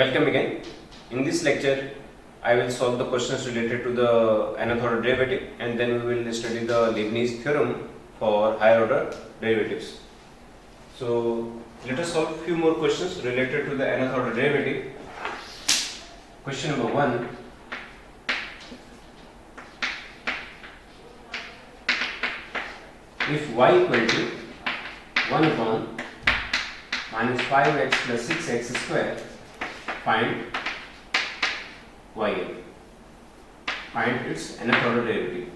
Welcome again. In this lecture, I will solve the questions related to the nth order derivative, and then we will study the Leibniz theorem for higher order derivatives. So let us solve few more questions related to the nth order derivative. Question number 1. If y equal to 1 upon minus 5x plus 6x square, find yn. Find its nth order derivative.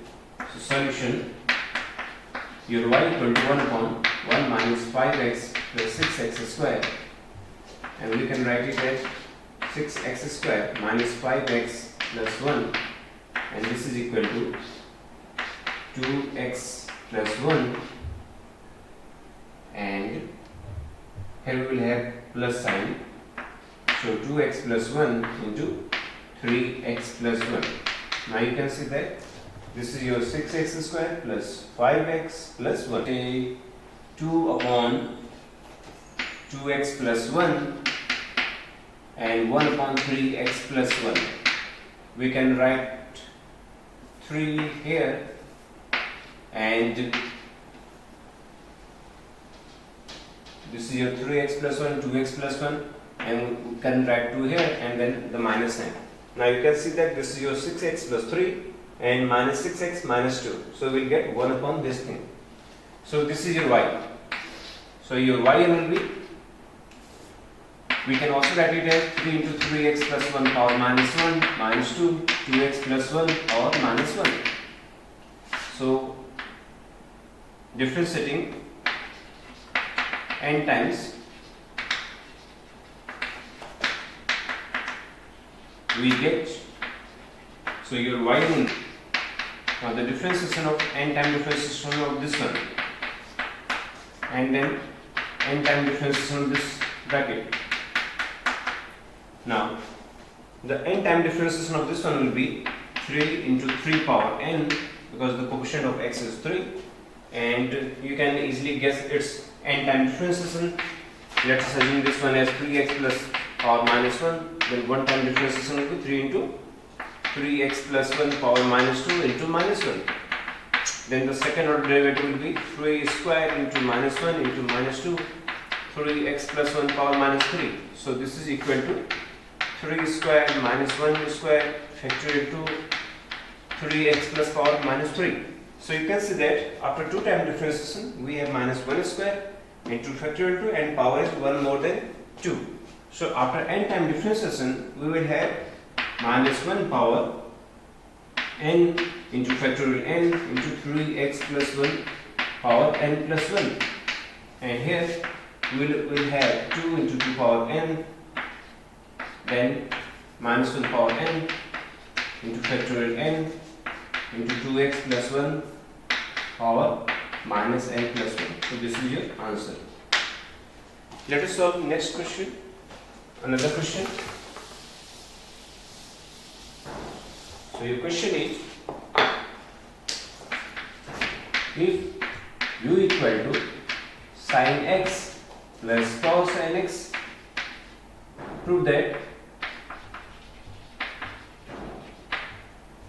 So solution, your y equal to 1 upon 1 minus 5x plus 6x square, and we can write it as 6x square minus 5x plus 1, and this is equal to 2x plus 1, and here we will have plus sign, so 2x plus 1 into 3x plus 1. Now you can see that this is your 6x square plus 5x plus 1. Say 2 upon 2x plus 1 and 1 upon 3x plus 1. We can write 3 here, and this is your 3x plus 1, 2x plus 1, and we can write 2 here and then the minus sign. Now you can see that this is your 6x plus 3 and minus 6x minus 2. So we will get 1 upon this thing. So this is your y. So your y will be, we can also write it as 3 into 3x plus 1 power minus 1 minus 2, 2x plus 1 power minus 1. So differentiating n times, we get, so your y will, now the differentiation of n time differentiation of this one, and then n time differentiation of this bracket. Now the n time differentiation of this one will be 3 into 3 power n, because the coefficient of x is 3, and you can easily guess its n time differentiation. Let us assume this one as 3x plus power minus 1, then 1 time differentiation will be 3 into 3x plus 1 power minus 2 into minus 1. Then the second order derivative will be 3 square into minus 1 into minus 2, 3x plus 1 power minus 3. So this is equal to 3 square minus 1 square factorial to 3x plus power minus 3. So you can see that after 2 time differentiation we have minus 1 square into factorial 2 and power is 1 more than 2. So after n time differentiation we will have minus 1 power n into factorial n into 3x plus 1 power n plus 1, and here we will have 2 into 2 power n, then minus 1 power n into factorial n into 2x plus 1 power minus n plus 1. So this is your answer. Let us solve next question. Another question. So your question is, if u equal to sin x plus cos nx, prove that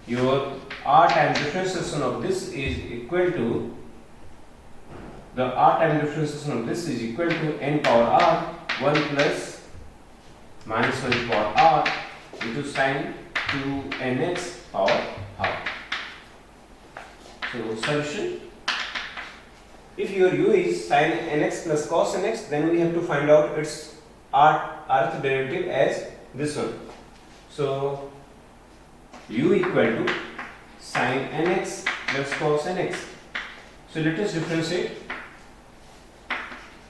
your r time differentiation of this is equal to, the r time differentiation of this is equal to n power r 1 plus minus 1 power r into sin 2nx power half. So solution, if your u is sin nx plus cos nx, then we have to find out its rth derivative as this one. So u equal to sin nx plus cos nx. So let us differentiate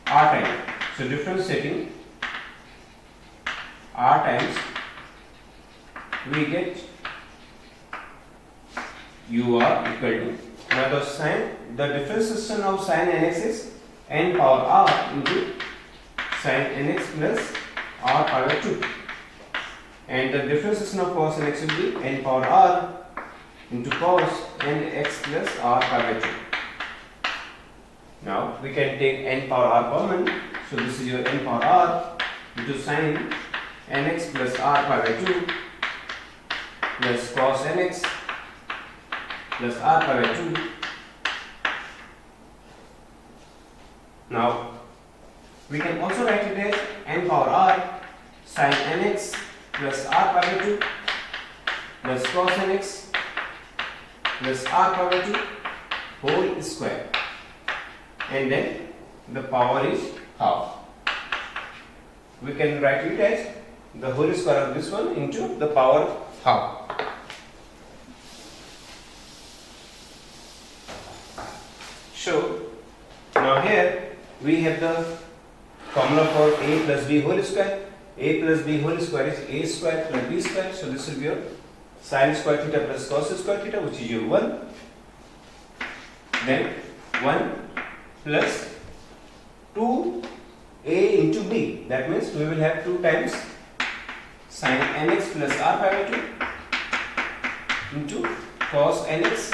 r time. So differentiating r times, we get u r equal to, now the differentiation of sin nx is n power r into sin nx plus r power 2, and the differentiation of cos nx will be n power r into cos nx plus r power 2. Now we can take n power r common, so this is your n power r into sin nx plus r pi by 2 plus cos nx plus r pi by 2. Now we can also write it as n power r sin nx plus r pi by 2 plus cos nx plus r pi by 2 whole square, and then the power is half. We can write it as the whole square of this one into the power half. So now here we have the formula for a plus b whole square. A plus b whole square is a square plus b square. So this will be your sin square theta plus cos square theta, which is your 1. Then 1 plus 2a into b. That means we will have 2 times sin nx plus r pi by 2 into cos nx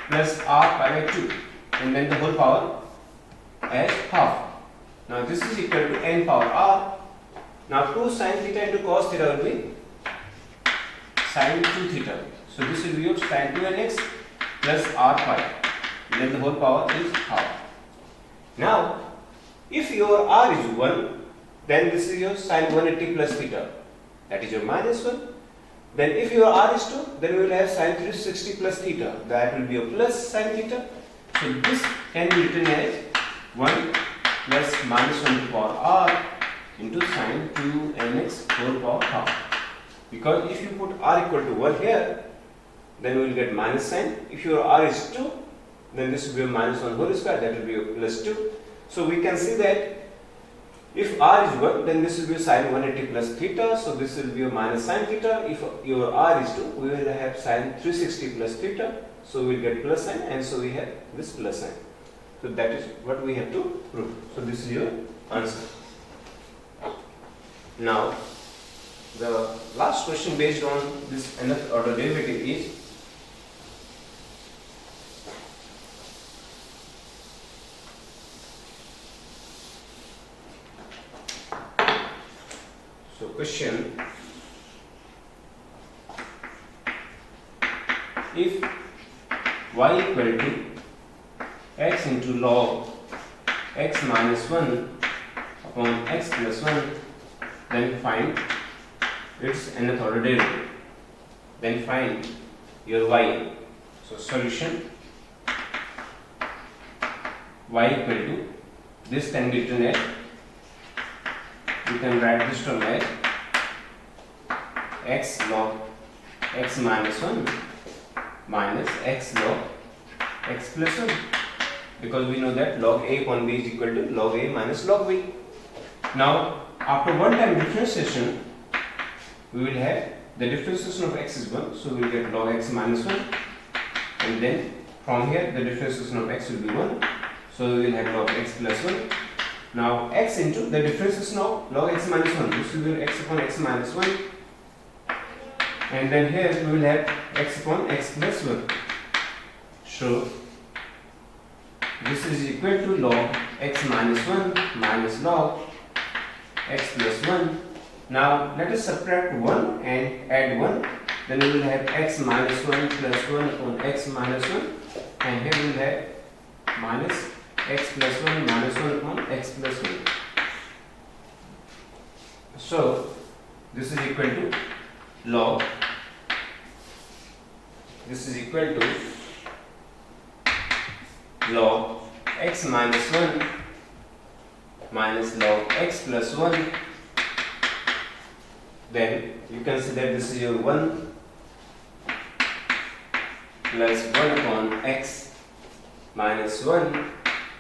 plus r pi by 2, and then the whole power as half. Now this is equal to n power r. Now 2 sin theta into cos theta will be sin 2 theta. So this will be your sin 2 nx plus r pi, and then the whole power is half. Now if your r is 1, then this is your sin 180 plus theta, that is your minus 1. Then if your r is 2, then we will have sin 360 plus theta, that will be your plus sin theta. So this can be written as 1 plus minus 1 to the power r into sin 2 nx whole power half. Because if you put r equal to 1 here, then we will get minus sign. If your r is 2, then this will be a minus 1 whole square, that will be a plus 2. So we can see that if r is 1, then this will be sin 180 plus theta, so this will be a minus sin theta. If your r is 2, we will have sin 360 plus theta, so we will get plus sign, and so we have this plus sign. So that is what we have to prove. So this is your answer. Now the last question based on this nth order derivative is, so question, if y equal to x into log x minus 1 upon x plus 1, then find its nth order derivative. Then find your y. So solution, y equal to, this can be written as, you can write this term as x log x minus 1 minus x log x plus 1, because we know that log a upon b is equal to log a minus log b. Now after one time differentiation, we will have the differentiation of x is 1, so we will get log x minus 1, and then from here the differentiation of x will be 1, so we will have log x plus 1. Now x into the differentiation of log x minus 1, this will be x upon x minus 1, and then here we will have x upon x plus 1. So this is equal to log x minus 1 minus log x plus 1. Now let us subtract 1 and add 1, then we will have x minus 1 plus 1 upon x minus 1, and here we will have minus x plus 1 minus 1 upon x plus 1. So this is equal to log, this is equal to log x minus 1 minus log x plus 1. Then you can see that this is your 1 plus 1 upon x minus 1.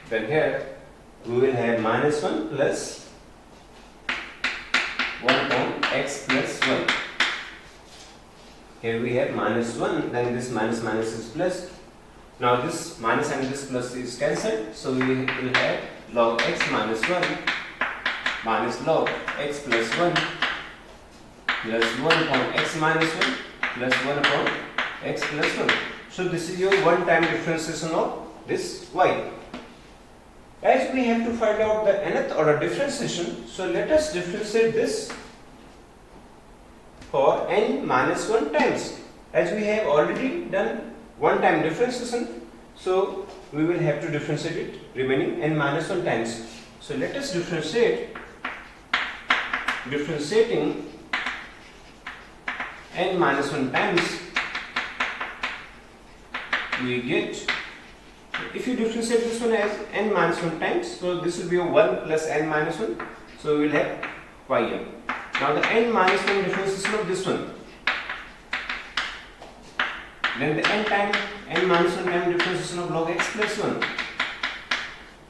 Then here we will have minus 1 plus 1 upon x plus 1. Here we have minus 1, then this minus minus is plus. Now this minus and this plus is cancelled, so we will have log x minus 1 minus log x plus 1 plus 1 upon x minus 1 plus 1 upon x plus 1. So this is your one time differentiation of this y. As we have to find out the nth order differentiation, so let us differentiate this for n minus 1 times. As we have already done one time differentiation, so we will have to differentiate it remaining n minus 1 times. So let us differentiating n minus 1 times, we get, if you differentiate this one as n minus 1 times, so this will be a 1 plus n minus 1, so we will have ym. Now the n minus 1 differentiation of this one, then the n minus 1 time differentiation of log x plus 1,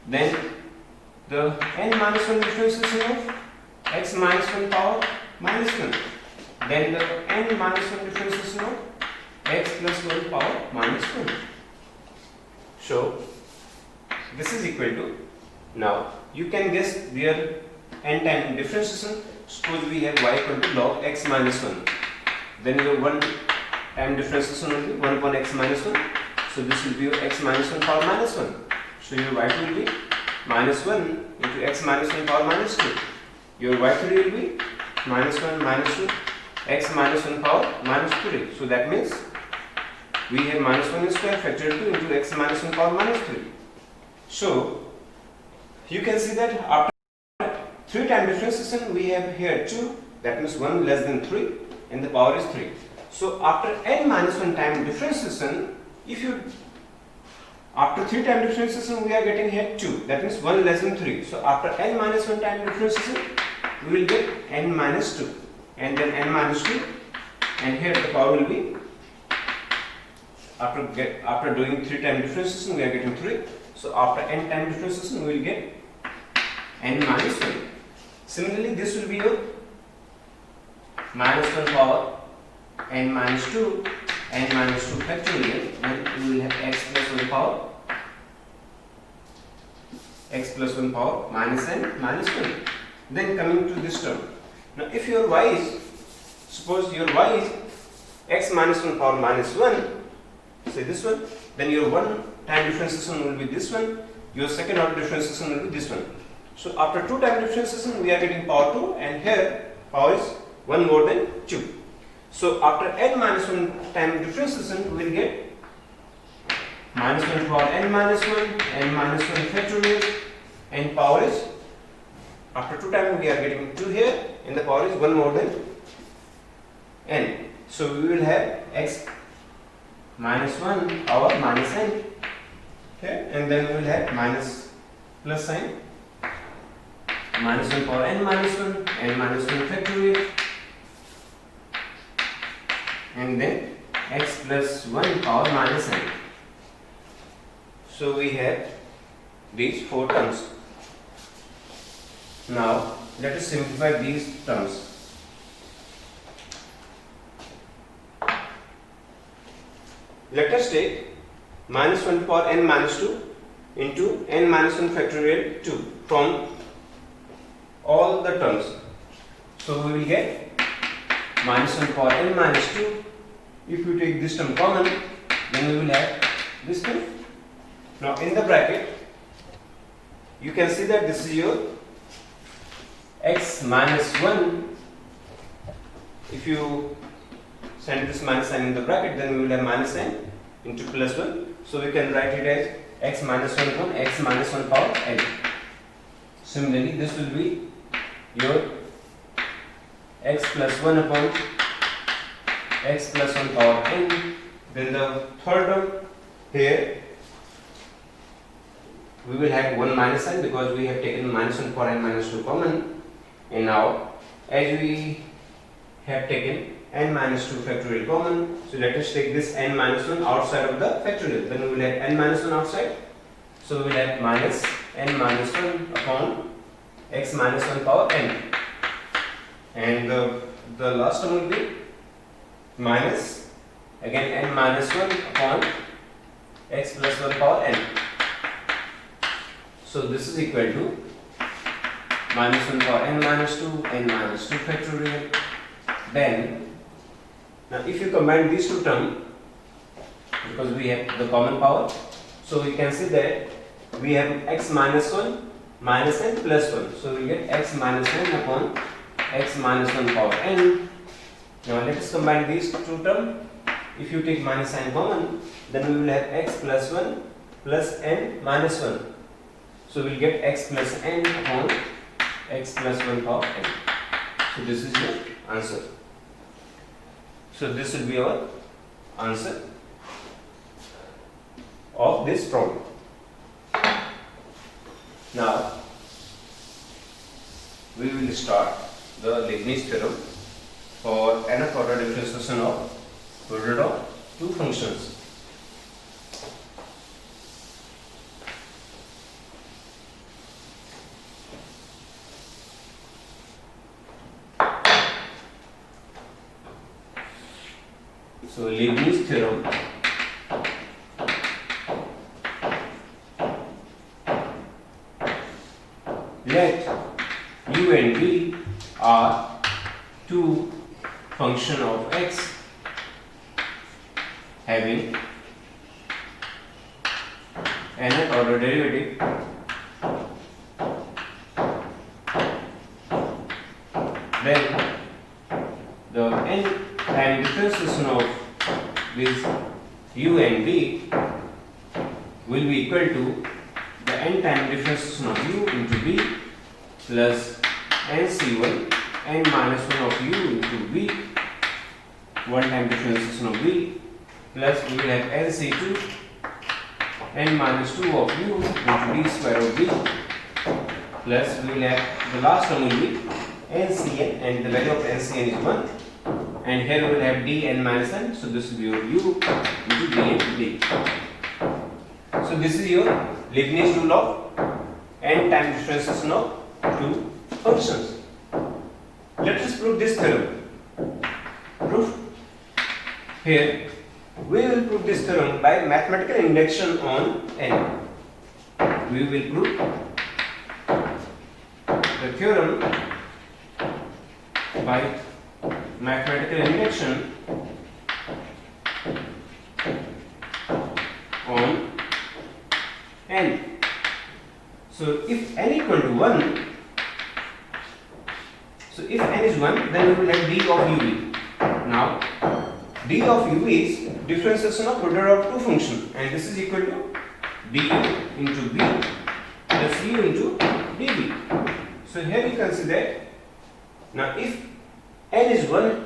then the n minus 1 differentiation of x minus 1 power minus 1, then the n minus 1 differentiation of x plus 1 power minus 1. So this is equal to, now you can guess their n time differentiation. Suppose we have y equal to log x minus 1, then your one time differentiation will be 1 upon x minus 1, so this will be your x minus 1 power minus 1, so your y2 will be minus 1 into x minus 1 power minus 2, your y3 will be minus 1 minus 2 x minus 1 power minus 3, so that means we have minus 1 square factorial 2 into x minus 1 power minus 3. So you can see that after 3 time differentiation we have here 2, that means 1 less than 3 and the power is 3. So after n minus 1 time differentiation, if you after 3 time differentiation we are getting here 2, that means 1 less than 3. So after n minus 1 time differentiation we will get n minus 2 and then n minus 2, and here the power will be, after doing 3 time differentiation we are getting 3. So after n time differentiation we will get n minus 1. Similarly this will be your minus 1 power n minus 2, n minus 2 factorial, and we will have x plus 1 power minus n minus 1. Then coming to this term, now if your y is, suppose your y is x minus 1 power minus 1, say this one, then your one time differentiation will be this one, your second order differentiation will be this one. So after 2 time differentiation we are getting power 2, and here power is 1 more than 2. So after n minus 1 time differentiation we will get minus 1 power n minus 1, n minus 1 factorial, and power is, after 2 time we are getting 2 here and the power is 1 more than n. So we will have x minus 1 power minus n here, and then we will have minus plus sign, minus 1 power n minus 1, n minus 1 factorial, and then x plus 1 power minus n. So we have these 4 terms. Now let us simplify these terms. Let us take minus 1 power n minus 2 into n minus 1 factorial 2 from all the terms. So we will get minus 1 power n minus 2. If you take this term common, then we will have this term. Now in the bracket you can see that this is your x minus 1. If you send this minus sign in the bracket, then we will have minus n into plus 1. So we can write it as x minus 1 upon x minus 1 power n. Similarly, this will be your x plus 1 upon x plus 1 power n. Then the third term here we will have 1 minus sign because we have taken minus 1 power n minus 2 common. And now as we have taken n minus 2 factorial common, so let us take this n minus 1 outside of the factorial, then we will have n minus 1 outside, so we will have minus n minus 1 upon x minus 1 power n, and the last term will be minus again n minus 1 upon x plus 1 power n. So this is equal to minus 1 power n minus 2, n minus 2 factorial. Then now if you combine these two terms, because we have the common power, so we can see that we have x minus 1 minus n plus 1, so we get x minus 1 upon x minus 1 power n Now let us combine these two terms. If you take minus sign common, then we will have x plus 1 plus n minus 1. So we will get x plus n upon x plus 1 power n. So this is your answer. So this will be our answer of this problem. Now we will start the Leibniz theorem for nth order differentiation of product of two functions. So Leibniz theorem let u and v are two function of x having nth order derivative then the n time differentiation of this u and v will be equal to the n time differentiation of u into v plus nc1 n minus 1 of u into v, one time differentiation of v, plus we will have nc2 n minus 2 of u into d square of v, plus we will have the last term will be ncn, and the value of ncn is 1, and here we will have dn minus n, so this will be your u into d and d. So this is your Leibniz rule of n time differentiation of two functions. Let us prove this theorem. Proof. Here we will prove this theorem by mathematical induction on n. We will prove the theorem by mathematical induction on n. So if n equal to 1, so if n is 1, then we will have d of uv. Now d of uv is differentiation of product of two functions, and this is equal to du into v plus u into dv. So here you can see that. Now if n is 1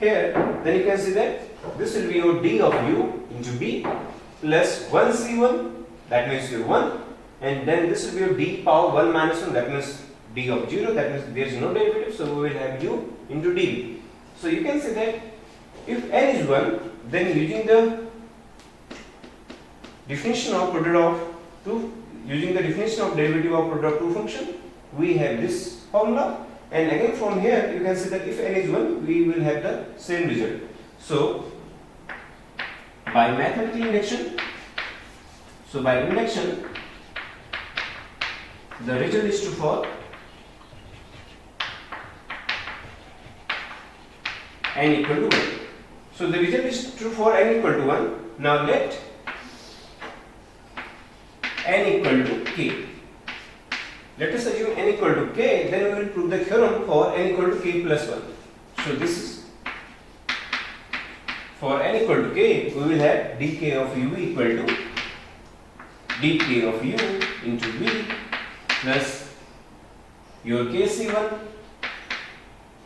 here, then you can see that this will be your d of u into b plus 1c1, that means your 1, and then this will be your d power 1 minus 1, that means d of 0, that means there is no derivative, so we will have u into dv. So you can see that if n is 1, then using the definition of product of two, using the definition of derivative of product of two function, we have this formula, and again from here you can see that if n is 1, we will have the same result. So by mathematical induction, the result is true for n equal to 1. So the result is true for n equal to 1. Now let n equal to k. Let us assume n equal to k, then we will prove the theorem for n equal to k plus 1. So this is for n equal to k, we will have dk of u equal to dk of u into v plus your kc1,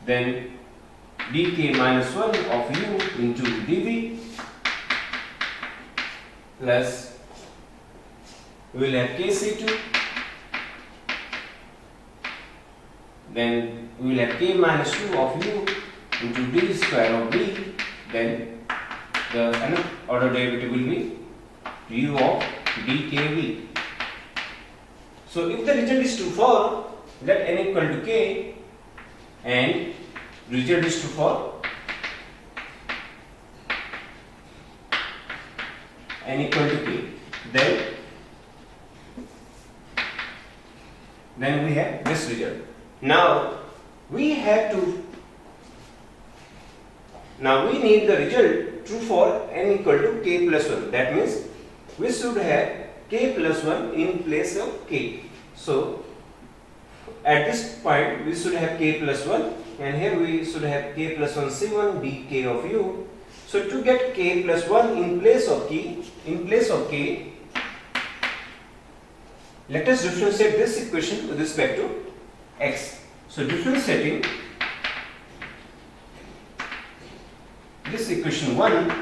then dk minus 1 of u into dv plus we will have kc2, then we will have k minus 2 of u into d square of v, then the nth order derivative will be u of dkv. So if the result is true for, let n equal to k and result is true for n equal to k, then we have this result. Now we need the result true for n equal to k plus 1. That means we should have k plus 1 in place of k. So at this point we should have k plus 1 and here we should have k plus 1 c1 dk of u. So to get k plus 1 in place of k, let us differentiate this equation with respect to x. So differentiating this equation 1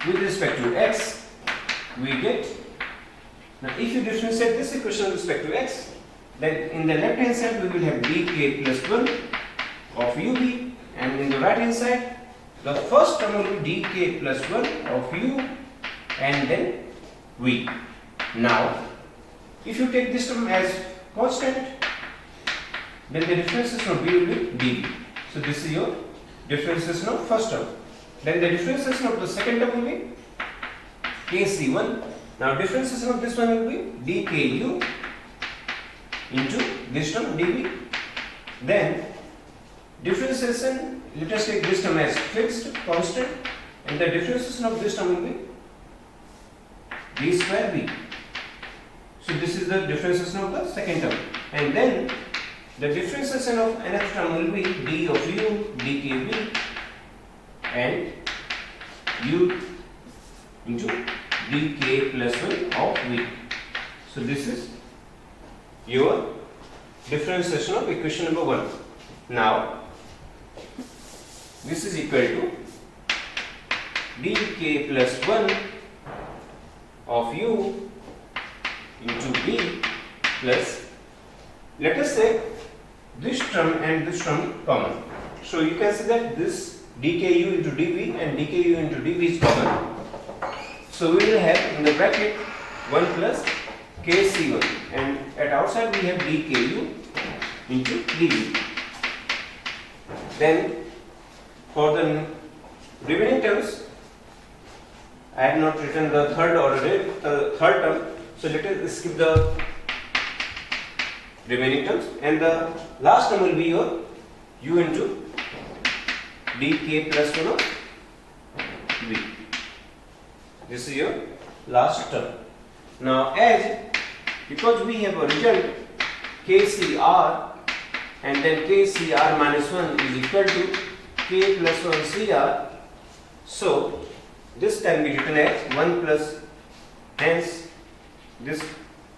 with respect to x, we get, now if you differentiate this equation with respect to x, then in the left hand side we will have dk plus 1 of ub, and in the right hand side the first term will be dk plus 1 of u and then v. Now if you take this term as constant, then the differentiation of v will be dv. So this is your differentiation of first term. Then the differentiation of the second term will be kc1. Now differentiation of this one will be dku into this term dv. Then differentiation, let us take this term as fixed constant, and the differentiation of this term will be d square v. So this is the differentiation of the second term, and then the differentiation of another term will be d of u dkv and u into dk plus 1 of v. So this is your differentiation of equation number 1. Now this is equal to dk plus 1 of u into v plus, let us say this term and this term common. So you can see that this dku into dv and dku into dv is common. So we will have in the bracket 1 plus kc1, and at outside we have dku into dv. Then for the remaining terms, I have not written the third term, so let us skip the remaining terms, and the last term will be your u into dk plus 1 of v. This is your last term. Now because we have a result kcr and then kcr minus 1 is equal to k plus 1 cr, so this can be written as 1 plus, hence this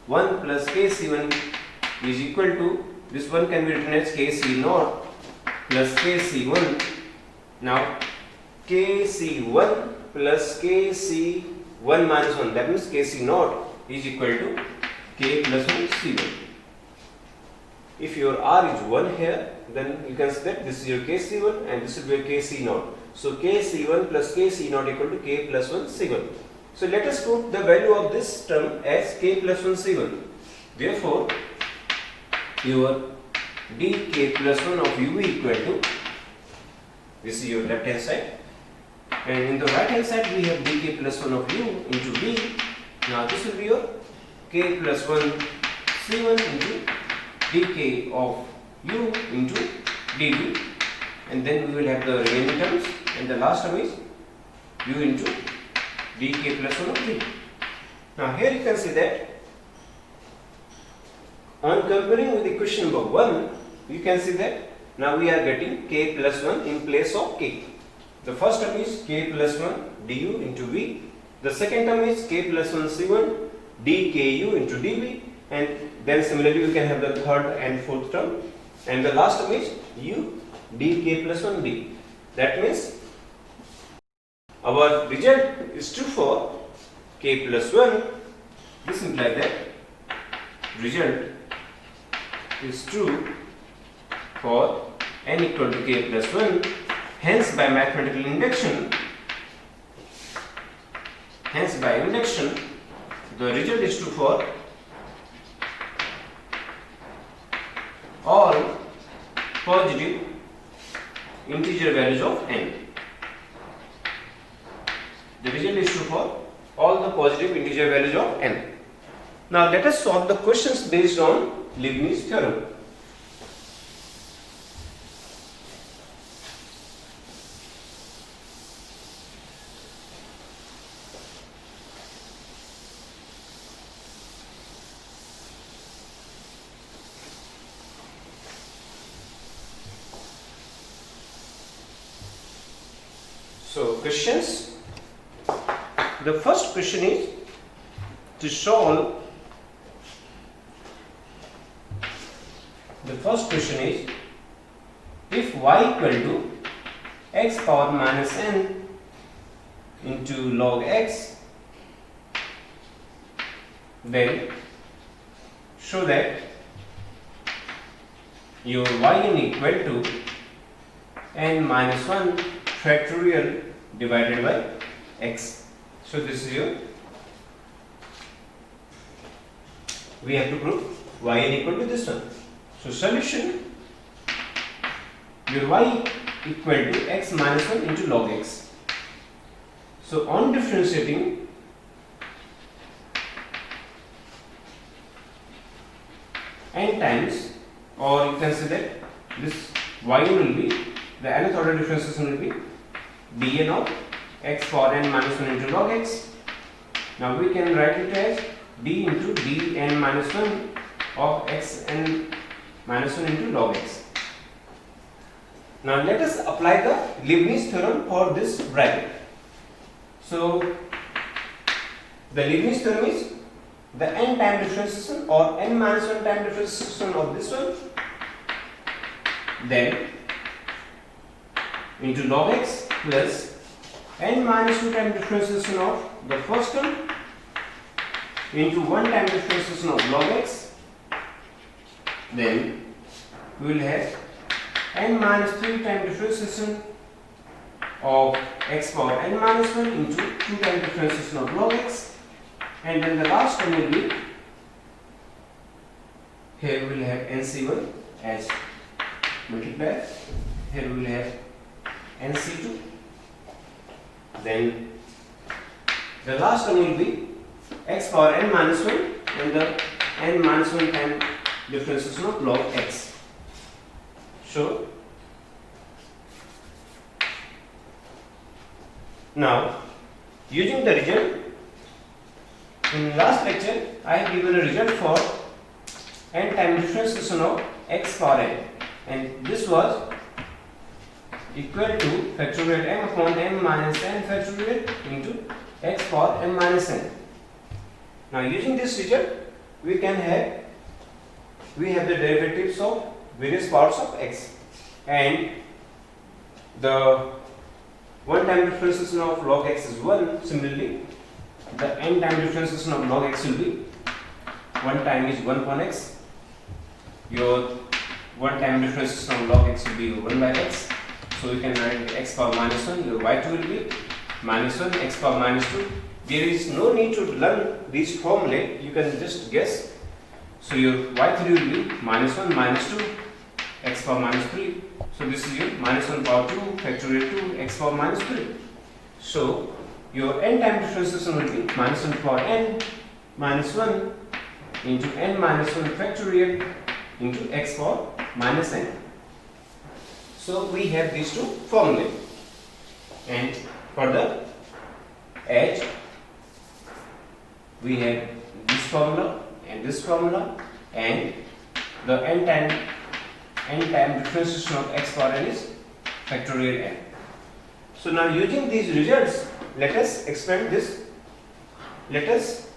1 plus kc1 is equal to, this one can be written as kc0 plus kc1. Now kc1 plus kc1 minus 1, that means kc0 is equal to k plus 1 c1. If your r is 1 here, then you can say that this is your kc1 and this will be your kc0. So kc1 plus kc0 equal to k plus 1 c1. So let us put the value of this term as k plus 1 c1. Therefore your dk plus 1 of u equal to, this is your left hand side, and in the right hand side we have dk plus 1 of u into v. Now this will be your k plus 1 c1 into dk of u into dv, and then we will have the remaining terms, and the last term is u into dk plus 1 of v. Now here you can see that on comparing with equation number 1, you can see that now we are getting k plus 1 in place of k. The first term is k plus 1 du into v. The second term is k plus 1 c1 dku into dv, and then similarly we can have the third and fourth term, and the last term is u dk plus 1 d. That means our result is true for k plus 1. This implies that result is true for n equal to k plus 1. Hence by mathematical induction, the result is true for all positive integer values of n. The result is true for all the positive integer values of n. Now let us solve the questions based on Leibniz theorem. So questions. The first question is to solve. The first question is, if y equal to x power minus n into log x, then show that your yn equal to n minus 1 factorial divided by x. So this is your, we have to prove yn equal to this one. So solution, your y equal to x minus 1 into log x. So on differentiating, n times, or you can say that this yn will be, the nth order differentiation will be dn of x power n minus 1 into log x. Now we can write it as d into dn minus 1 of x n minus 1 into log x. Now let us apply the Leibniz theorem for this bracket. So the Leibniz theorem is the n time differentiation or n minus 1 time differentiation of this one, then into log x plus n minus 2 time differentiation of the first term into 1 time differentiation of log x, then we will have n minus 3 time differentiation of x power n minus 1 into 2 time differentiation of log x, and then the last term will be, here we will have nc1 as multiplier, here we will have nc2, then the last term will be x power n minus 1 and the n minus 1 time differentiation of log x. So now using the result, in last lecture I have given a result for n time differentiation of x power n, and this was equal to factorial m upon m minus n factorial into x power m minus n. Now using this result, we have the derivatives of various parts of x, and the one time differentiation of log x is 1. Similarly, the n time differentiation of log x will be 1 time is 1 upon x. Your 1 time differentiation of log x will be 1 by x. So you can write x power minus 1. Your y2 will be minus 1 x power minus 2. There is no need to learn these formulae. You can just guess. So your y3 will be minus 1 minus 2 x power minus 3. So this is your minus 1 power 2 factorial 2 x power minus 3. So your n time differentiation will be minus 1 power n minus 1 into n minus 1 factorial into x power minus n. So we have these two formulae, and for the h we have this formula and this formula, and the n time differentiation of x power n is factorial n. So now using these results, let us expand this, let us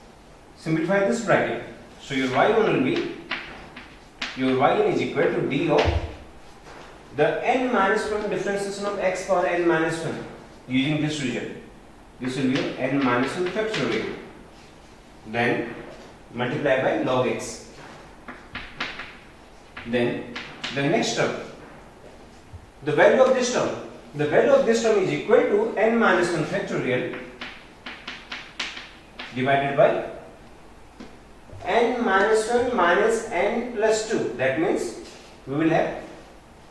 simplify this bracket. So your y1 will be, your yn is equal to d of the n minus 1 differentiation of x power n minus 1 using this result. This will be n minus 1 factorial, then multiply by log x. Then the next term, the value of this term is equal to n minus 1 factorial divided by n minus 1 minus n plus 2. That means we will have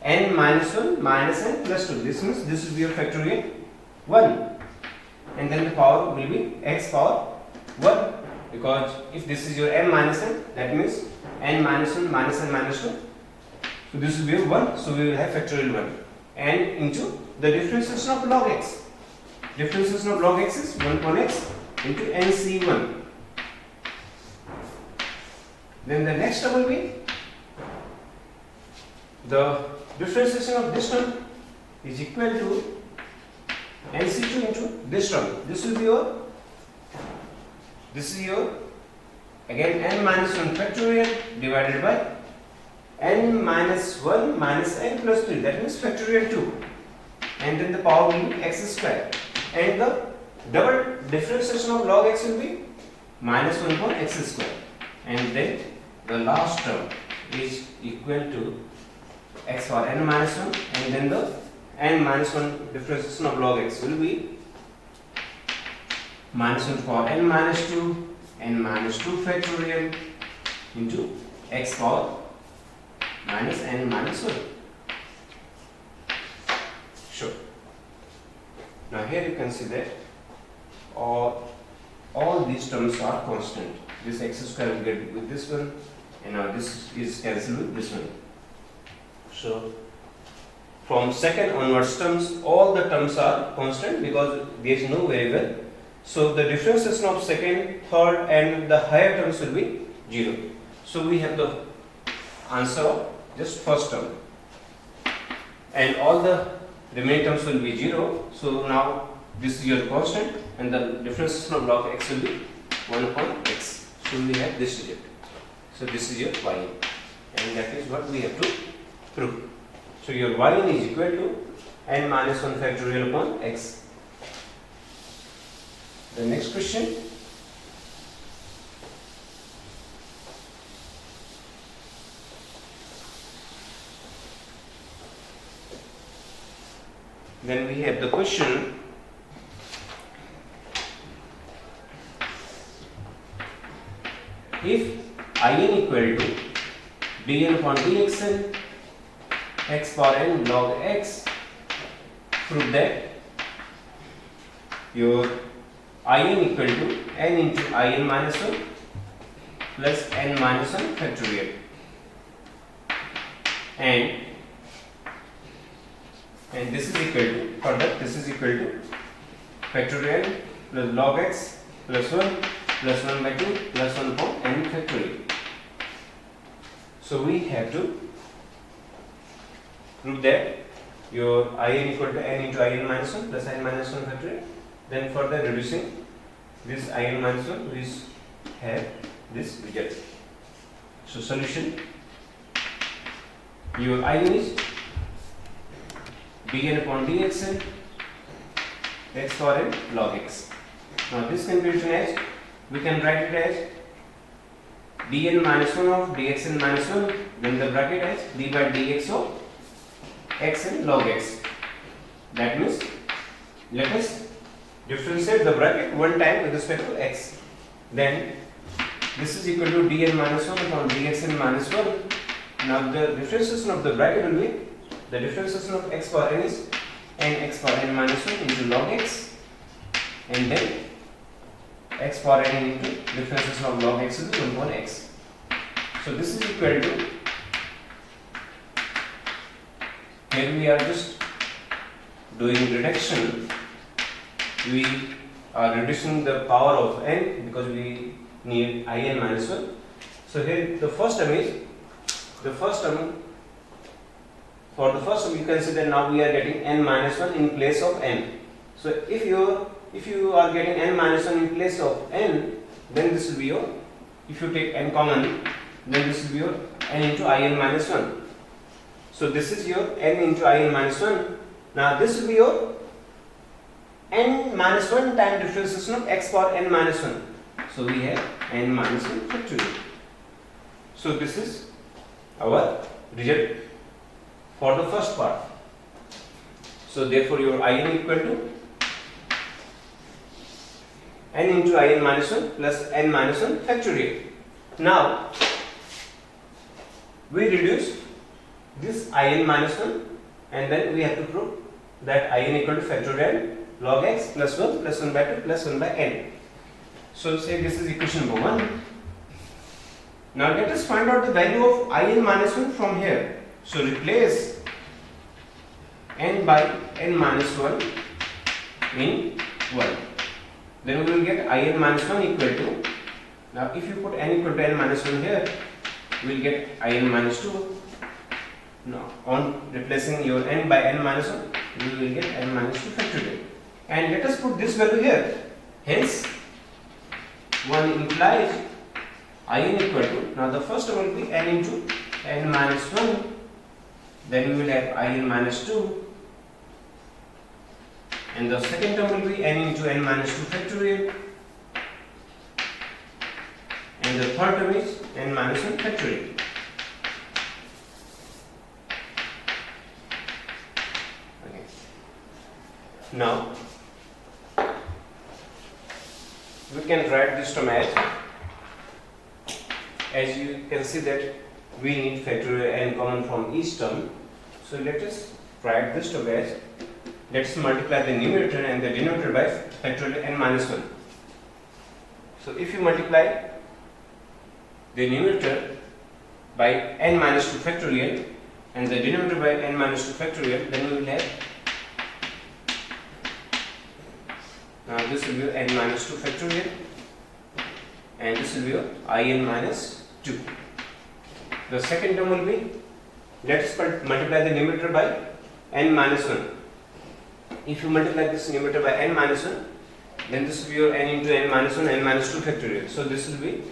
n minus 1 minus n plus 2. This means this will be a factorial 1, and then the power will be x power 1, because if this is your m minus n, that means n minus 1 minus n minus 2. So this will be a 1, so we will have factorial 1, and into the differentiation of log x. Differentiation of log x is 1 upon x into nc1. Then the next term will be the differentiation of this term is equal to NC2 into this term. This will be your, this is your again n minus 1 factorial divided by n minus 1 minus n plus 3, that means factorial 2, and then the power will be x square, and the double differentiation of log x will be minus 1 upon x square, and then the last term is equal to x power n minus 1, and then the n minus 1 differentiation of log x will be minus 1 power n minus 2, n minus 2 factorial into x power minus n minus 1. Sure. Now here you can see that all these terms are constant. This x square will get with this one, and now this is cancelled with this one. So from second onwards terms, all the terms are constant because there is no variable. So the differentiation of second, third and the higher terms will be 0. So we have the answer of just first term, and all the remaining terms will be 0. So now this is your constant, and the differentiation of log x will be 1 upon x. So we have this digit. So this is your y, and that is what we have to prove. So your y is equal to n minus 1 factorial upon x. The next question. Then we have the question, if in equal to dn upon dxn x power n log x, prove that your in equal to n into in minus 1 plus n minus 1 factorial, and this is equal to, further this is equal to factorial plus log x plus 1 plus 1 by 2 plus 1 upon n factorial. So we have to prove that your in equal to n into in minus 1 plus n minus 1 factorial. Then further reducing this in minus 1, we have this result. So solution, your in is dn upon dxn x power n log x. Now this can be written as, we can write it as dn minus 1 of dxn minus 1, then the bracket as d by dx of xn log x. That means let us differentiate the bracket one time with respect to x. Then this is equal to dn minus 1 upon dxn minus 1. Now the differentiation of the bracket will be, the differentiation of x power n is n x power n minus 1 into log x, and then x power n into differentiation of log x is 1 upon x. So this is equal to, here we are just doing reduction, we are reducing the power of n because we need in minus 1. So here the first term is, for the first term you can see that now we are getting n minus 1 in place of n. So if you are getting n minus 1 in place of n, then this will be your, if you take n common, then this will be your n into in minus 1. So this is your n into in minus 1. Now this will be your n minus 1 time differentiation of x power n minus 1. So we have n minus 1 factorial. So this is our result for the first part. So therefore your in equal to n into in minus 1 plus n minus 1 factorial. Now we reduce this in minus 1, and then we have to prove that in equal to factorial log x plus 1 plus 1 by 2 plus 1 by n. So say this is equation number 1. Now let us find out the value of in minus 1 from here. So replace n by n minus 1 in 1. Then we will get in minus 1 equal to, now if you put n equal to n minus 1 here, we will get in minus 2. Now on replacing your n by n minus 1, we will get n minus 2 factorial. and let us put this value here. Hence, 1 implies in equal to, now the first term will be n into n minus 1, then we will have in minus 2, and the second term will be n into n minus 2 factorial, and the third term is n minus 1 factorial. Okay. Now we can write this term as you can see that we need factorial n common from each term. So let us write this term as, let us multiply the numerator and the denominator by factorial n minus 1. So if you multiply the numerator by n minus 2 factorial and the denominator by n minus 2 factorial, then we will have, now this will be n minus 2 factorial and this will be in minus 2. The second term will be, let us multiply the numerator by n minus 1. If you multiply this numerator by n minus 1, then this will be your n into n minus 1, n minus 2 factorial. So this will be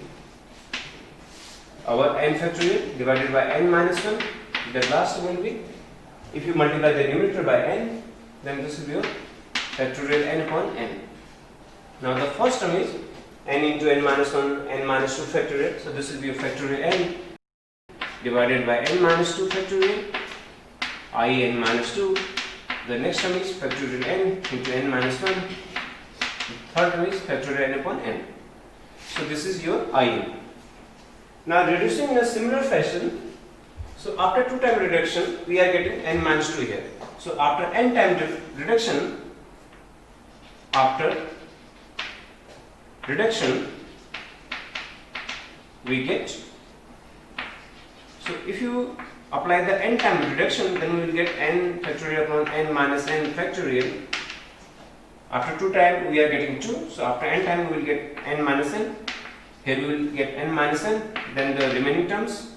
our n factorial divided by n minus 1. The last one will be, if you multiply the numerator by n, then this will be your factorial n upon n. Now the first term is n into n minus 1, n minus 2 factorial. So this will be a factorial n divided by n minus 2 factorial, n minus 2. The next term is factorial n into n minus 1. The third term is factorial n upon n. So this is your in. Now reducing in a similar fashion, so after 2 time reduction we are getting n minus 2 here. So after n time reduction, we get, so if you apply the n time reduction, then we will get n factorial upon n minus n factorial. After 2 time we are getting 2, so after n time we will get n minus n. Here we will get n minus n, then the remaining terms.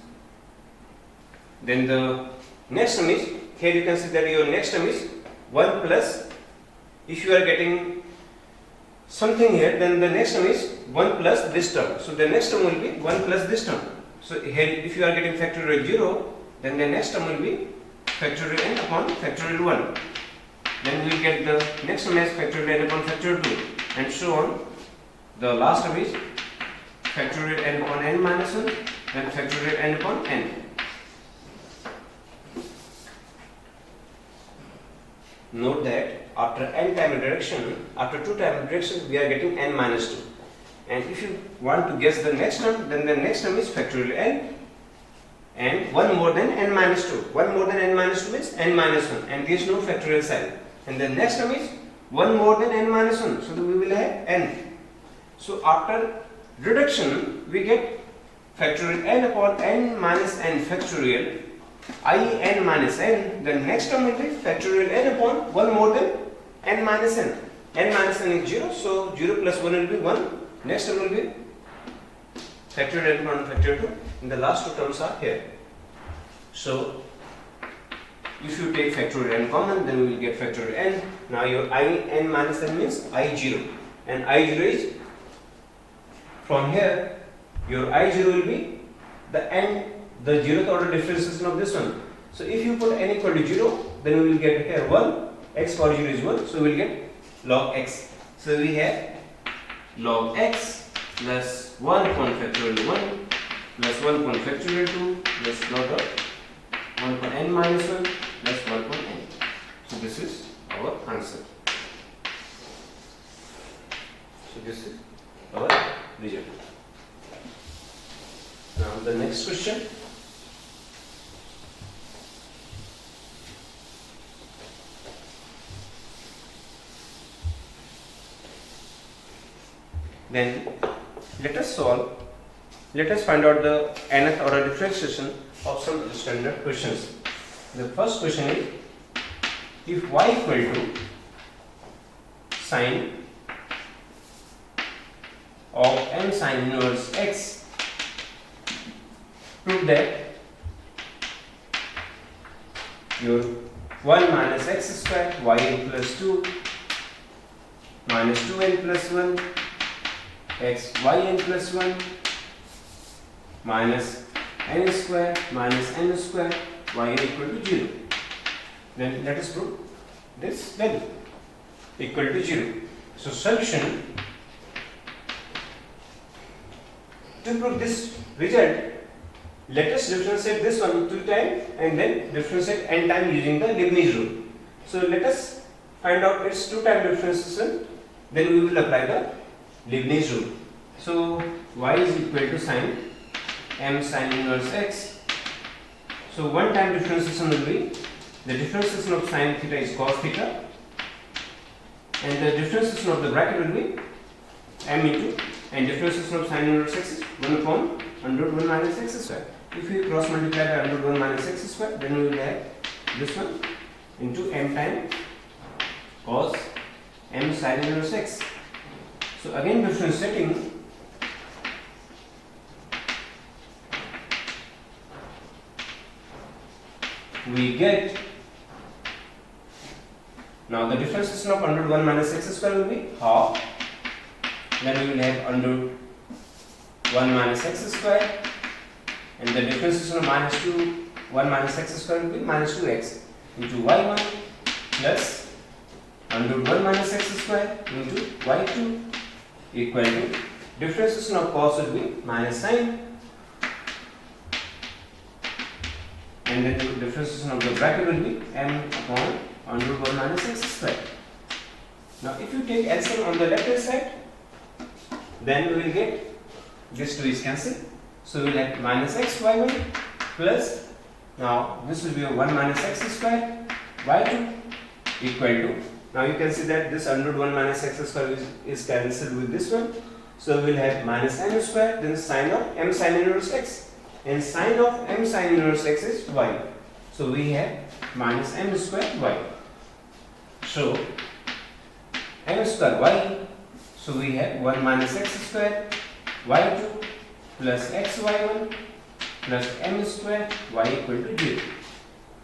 Then the next term is, here you can see that your next term is 1 plus, if you are getting something here, then the next term is 1 plus this term. So the next term will be 1 plus this term. So here if you are getting factorial 0, then the next term will be factorial n upon factorial 1. Then we will get the next term as factorial n upon factorial 2, and so on. The last term is factorial n upon n minus 1, then factorial n upon n. Note that after n time reduction, after 2 time reduction, we are getting n minus 2. And if you want to guess the next term, then the next term is factorial n and 1 more than n minus 2. 1 more than n minus 2 means n minus 1, and there is no factorial sign. And the next term is 1 more than n minus 1, so we will have n. So after reduction, we get factorial n upon n minus n factorial, in minus n. The next term will be factorial n upon 1 more than n minus n. N minus n is 0, so 0 plus 1 will be 1. Next term will be factorial n upon factorial 2, and the last 2 terms are here. So if you take factorial n common, then we will get factorial n. Now your in minus n means I0, and I0 is, from here your I0 will be the n, the 0th order differentiation of this one. So if you put n equal to 0, then we will get here 1, x for 0 is 1, so we will get log x. So we have log x plus 1 upon factorial 1 plus 1 upon factorial 2 plus log of 1 upon n minus 1 plus 1 upon n. So this is our answer. So this is our result. Now the next question. Then let us find out the nth order differentiation of some standard questions. The first question is, if y equal to sine of m sine inverse x, prove that your 1 minus x square y plus 2 minus 2n plus 1 x yn plus 1 minus n square minus n square yn equal to 0. Then let us prove this value equal to 0. So solution, to prove this result, let us differentiate this one 2 times and then differentiate n time using the Leibniz rule. So let us find out its 2 time differentiation, then we will apply the Leibniz rule. So y is equal to sin m sin inverse x. So 1 time differentiation will be the differentiation of sin theta is cos theta, and the differentiation of the bracket will be m into, and differentiation of sin inverse x is 1 upon under 1 minus x square. If we cross multiply by under 1 minus x square, then we will have this one into m times cos m sin inverse x. So again differentiating, we get, now the differentiation of under 1 minus x square will be half, then we will have under 1 minus x square, and the differentiation of minus 2 1 minus x square will be minus 2x into y1 plus under 1 minus x square into y2 equal to differentiation of cos will be minus sin, and then the differentiation of the bracket will be m upon under 1 minus x square. Now if you take LCM on the left hand side, then we will get this 2 is cancelled, so we will have minus x y1 plus, now this will be a 1 minus x square y2 equal to, now you can see that this under 1 minus x square is cancelled with this one, so we will have minus n square, then sin of m sin inverse x, and sin of m sin inverse x is y, so we have minus m square y. So m square y, so we have 1 minus x square y2 plus xy1 plus m square y equal to 0.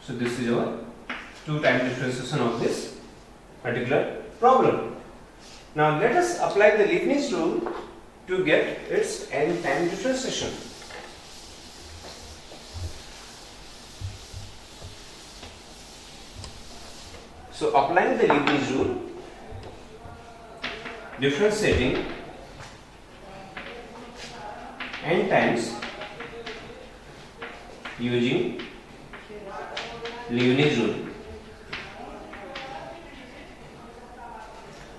So this is our 2 time differentiation of this particular problem. Now let us apply the Leibniz rule to get its n time differentiation. So applying the Leibniz rule, differentiating n times using Leibniz rule.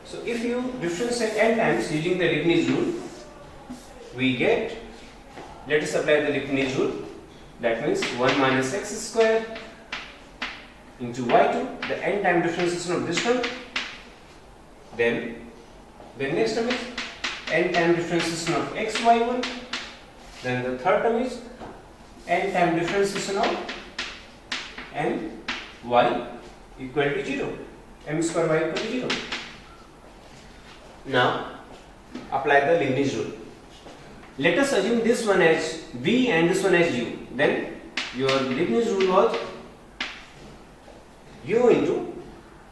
So if you differentiate n times using the Leibniz rule, we get, let us apply the Leibniz rule, that means 1 minus x square into y2, the n time differentiation of this one, then the next term is n time differentiation of xy1, then the third term is n time differentiation of m y equal to 0, m square y equal to 0. Now apply the Leibniz rule. Let us assume this one as v and this one as u. Then your Leibniz rule was u into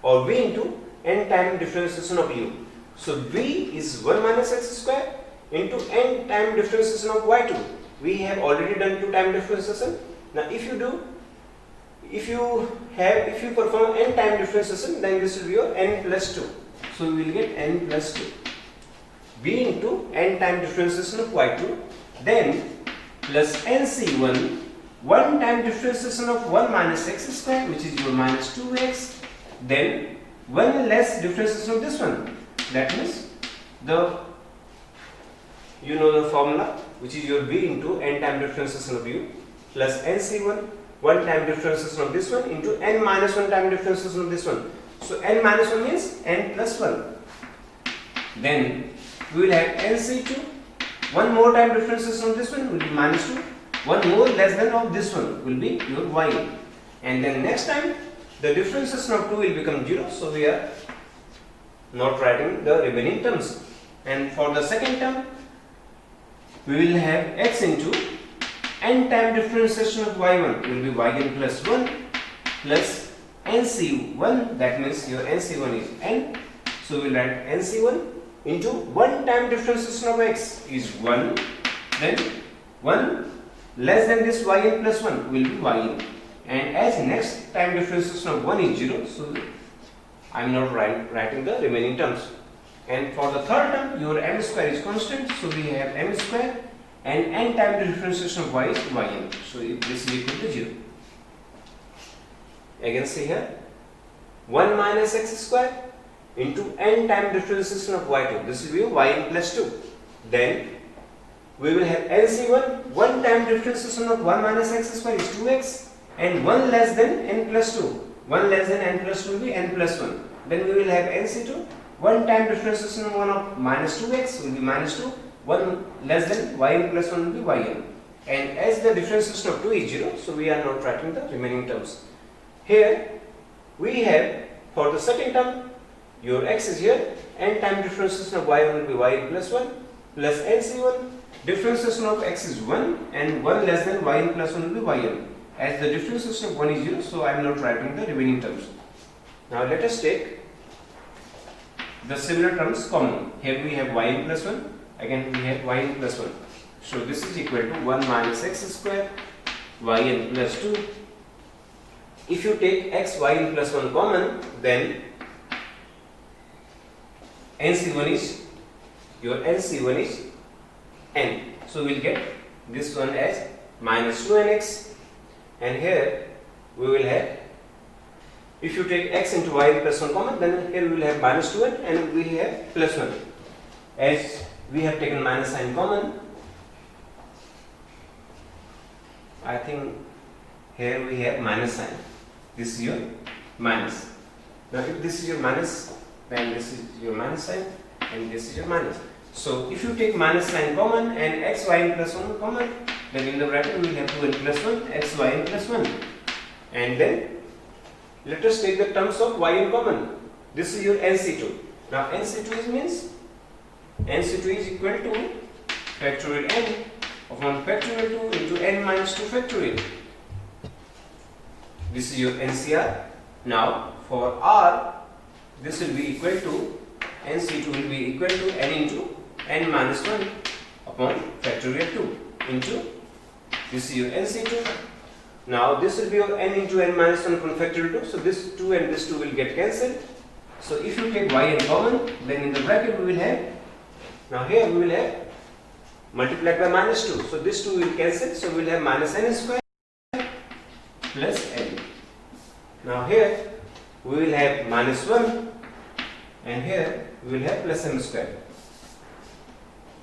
or v into n time differentiation of u. So v is 1 minus x square into n time differentiation of y2. We have already done 2 time differentiation. Now if you perform n time differentiation, then this will be your n plus 2. So we will get n plus 2 v into n time differentiation of y2, then plus nc1 1 time differentiation of 1 minus x square, which is your minus 2x, then 1 less differentiation of this one, that means the formula, which is your v into n time differentiation of u plus nc1 1 time differentiation of this one into n minus 1 time differentiation of this one. So n minus 1 means n plus 1. Then we will have nc2 1 more time differentiation of this one will be minus 2, 1 more less than of this one will be your y, and then next time the differentiation of 2 will become 0, so we are not writing the remaining terms. And for the second term we will have x into n time differentiation of y1 will be yn plus 1 plus nc1, that means your nc1 is n, So we'll write NC1 into 1 time differentiation of x is 1, then 1 less than this yn plus 1 will be yn, and as next time differentiation of 1 is 0, so I am not writing the remaining terms. And for the third term, your m square is constant, so we have m square, and n time differentiation of y is yn, so this is equal to 0. Again see here, 1 minus x square into n time differentiation of y2, this will be yn plus 2. Then we will have LC1, 1 time differentiation of 1 minus x square is 2x, and 1 less than n plus 2. 1 less than n plus 2 will be n plus 1. Then we will have NC2, 1 time differentiation of 1 of minus 2x will be minus 2, 1 less than yn plus 1 will be yn. And as the differentiation of 2 is 0, so we are not writing the remaining terms. Here we have, for the second term, your x is here, n time differentiation of y1 will be yn plus 1 plus NC1, differentiation of x is 1 and 1 less than yn plus 1 will be yn. As the differentiation of 1 is 0, so I am not writing the remaining terms. Now let us take the similar terms common. Here we have yn plus 1, again we have yn plus 1. So this is equal to 1 minus x square yn plus 2. If you take x yn plus 1 common, then NC1 is, your NC1 is n. So we will get this one as minus 2nx, and here we will have, if you take x into y plus 1 common, then here we will have minus 2n and we have plus 1. As we have taken minus sign common, I think here we have minus sign. This is your minus. Now if this is your minus, then this is your minus sign and this is your minus. So if you take minus sign common and x yn plus 1 common, then in the bracket we will have 2n plus 1, x yn plus 1. And then let us take the terms of yn common. This is your NC2. Now NC2 means NC2 is equal to factorial n upon factorial 2 into n minus 2 factorial. This is your NCR. Now for R, this will be equal to, NC2 will be equal to n into n minus 1 upon factorial 2 into, this is your NC2. Now this will be your n into n minus 1 upon factorial 2, so this 2 and this 2 will get cancelled. So if you take yn common, then in the bracket we will have, now here we will have multiplied by minus 2, so this 2 will cancel, so we will have minus n square plus n. Now here we will have minus 1 and here we will have plus m square.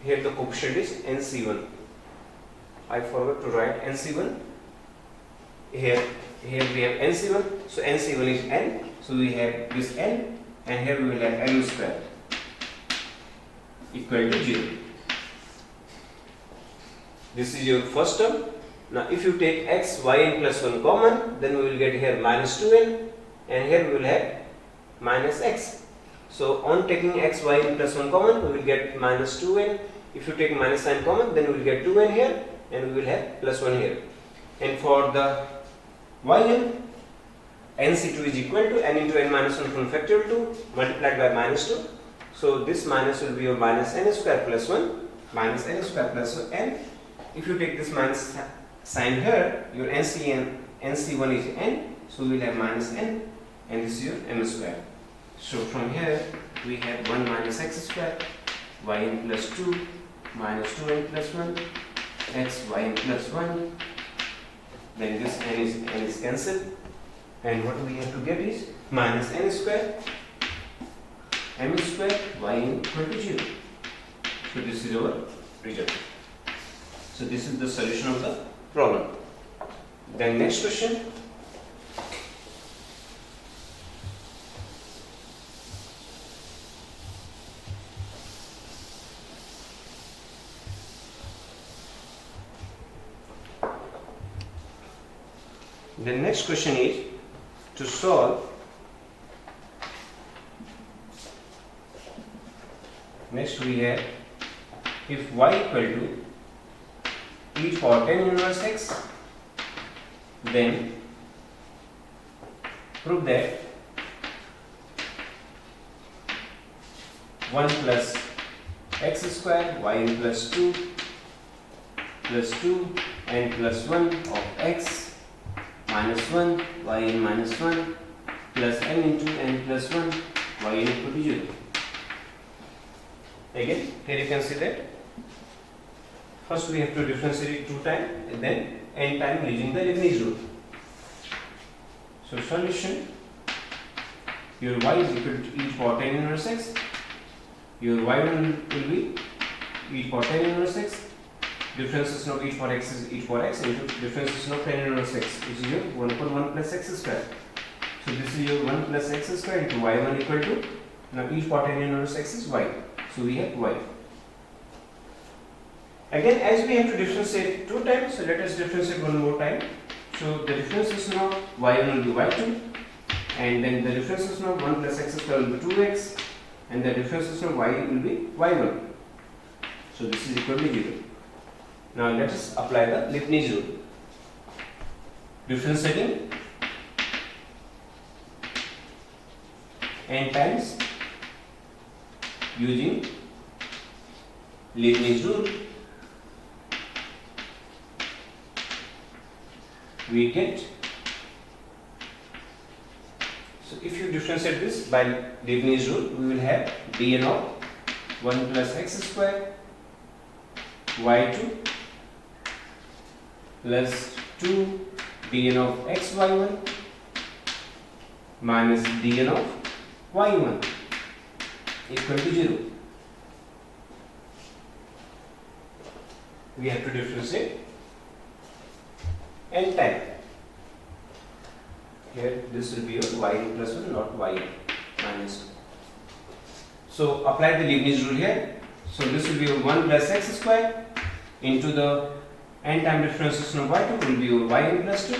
Here the coefficient is NC1. I forgot to write NC1. Here we have NC1, so NC1 is n, so we have this n, and here we will have m square equal to 0. This is your first term. Now if you take x yn plus 1 common, then we will get here minus 2n, and here we will have minus x. So on taking x yn plus 1 common, we will get minus 2n. If you take minus sign common, then we will get 2n here, and we will have plus 1 here. And for the yn, NC2 is equal to n into n minus 1 from factorial 2 multiplied by minus 2. So this minus will be your minus n square plus 1, minus n square plus n. If you take this minus sign here, your NC1 is n, so we will have minus n, and this is your m square. So from here we have 1 minus x square, yn plus 2, minus 2n plus 1, x yn plus 1, then this n is cancelled, and what we have to get is minus n square, m square, yn equal to 0. So this is our result. So this is the solution of the problem. Then next question. The next question is to solve. Next we have, if y equal to e to power 10 inverse x, then prove that 1 plus x square yn plus 2 n plus 1 of x minus 1 yn minus 1 plus n into n plus 1 yn equal to 0. Again, here you can see that first we have to differentiate 2 times and then n time using the Leibniz rule. So solution, your y is equal to e power 10 inverse x, your y1 will be e power 10 inverse x, differentiation of e power x is e power x into differentiation of 10 inverse x, which is your 1 upon 1 plus x square. So this is your 1 plus x square into y1 equal to, now e power 10 inverse x is y. So we have y. Again, as we have to differentiate 2 times, so let us differentiate one more time. So the differentiation of y1 will be y2, and then the differentiation of 1 plus x square will be 2x, and the differentiation of y will be y1. So this is equal to 0. Now let us apply the Leibniz rule. Differentiating n times using Leibniz rule, we get, so if you differentiate this by Leibniz rule, we will have dn of 1 plus x square y2 plus 2 dn of xy1 minus dn of y1 equal to 0. We have to differentiate n time. Here this will be your y plus 1, not y minus 1. So apply the Leibniz rule here. So this will be your 1 plus x square into the n time differentiation of y2 will be your yn plus 2.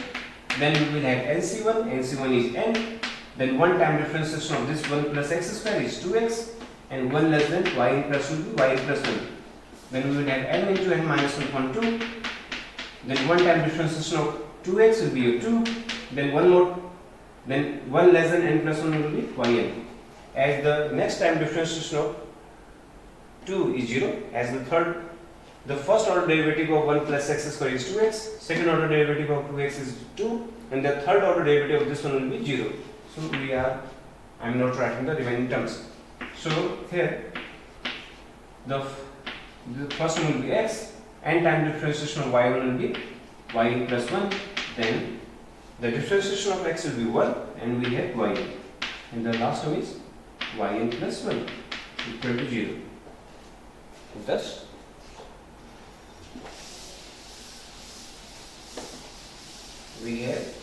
Then we will have nc1 is n. Then 1 time differentiation of this 1 plus x square is 2x, and 1 less than yn plus will be yn plus 1. Then we will have n into n minus 1 upon 2. Then 1 time differentiation of 2x will be your 2. Then 1 more, then 1 less than n plus 1 will be yn. As the next time differentiation of 2 is 0, as the first order derivative of 1 plus x square is 2x, second order derivative of 2x is 2, and the third order derivative of this one will be 0. So I am not writing the remaining terms. So here the first one will be x, n time differentiation of y1 will be yn plus 1, then the differentiation of x will be 1, and we have yn, and the last one is yn plus 1 equal to 0. Thus we have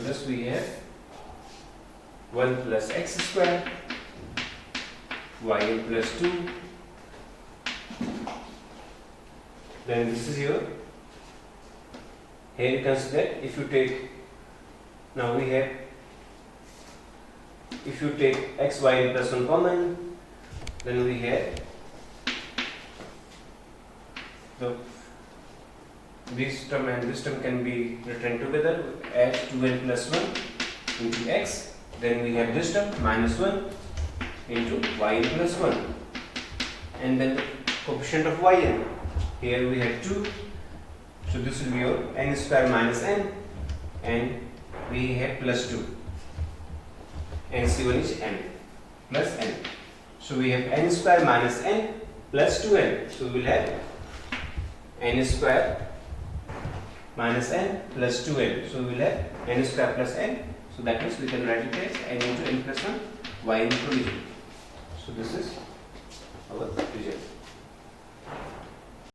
thus we have 1 plus x square yn plus 2, then this is your, here you can see that if you take, now we have, if you take x yn plus 1 common, then we have this term and this term can be written together as 2n plus 1 into x, then we have this term minus 1 into yn plus 1, and then the coefficient of yn, here we have 2, so this will be your n square minus n, and we have plus 2, nc1 is n plus n, so we have n square minus n plus 2n, so we will have n square minus n plus 2n, so we will have n square plus n, so that means we can write it as n into n plus 1 y equal to 0. So this is our result.